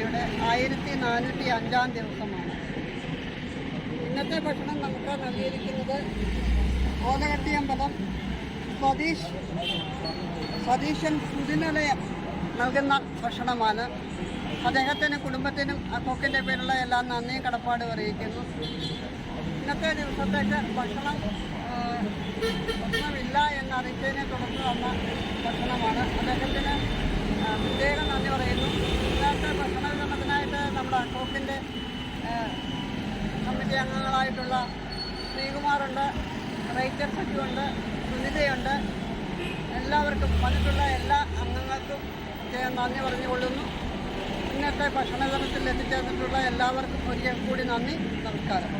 പരിപാടിയുടെ 1405-ാം ദിവസമാണ്. ഇന്നത്തെ ഭക്ഷണം നമുക്ക് നൽകിയിരിക്കുന്നത് ഓലകട്ടിയമ്പലം സതീശൻ സുദിനലയം നൽകുന്ന ഭക്ഷണമാണ്. അദ്ദേഹത്തിനും കുടുംബത്തിനും ആ കൊക്കിൻ്റെ പേരുള്ള എല്ലാ നന്ദിയും കടപ്പാടും അറിയിക്കുന്നു. ഇന്നത്തെ ദിവസത്തേക്ക് ഭക്ഷണമില്ല എന്നറിയിച്ചതിനെ തുടർന്ന് വന്ന ഭക്ഷണമാണ്. അദ്ദേഹത്തിന് പ്രത്യേകം നന്ദി പറയുന്നു. ഇന്നത്തെ ഭക്ഷണ വിതരണത്തിനായിട്ട് നമ്മുടെ കൊക്കിൻ്റെ കമ്മിറ്റി അംഗങ്ങളായിട്ടുള്ള ശ്രീകുമാറുണ്ട്, റൈറ്റർ സച്ചുണ്ട്, സുനിതയുണ്ട്. എല്ലാവർക്കും വന്നിട്ടുള്ള എല്ലാ അംഗങ്ങൾക്കും പ്രത്യേകം നന്ദി പറഞ്ഞുകൊള്ളുന്നു. ഇന്നത്തെ ഭക്ഷണ വിതരണത്തിൽ എത്തിച്ചേർന്നിട്ടുള്ള എല്ലാവർക്കും ഒരിക്കൽ കൂടി നന്ദി. നമസ്കാരം.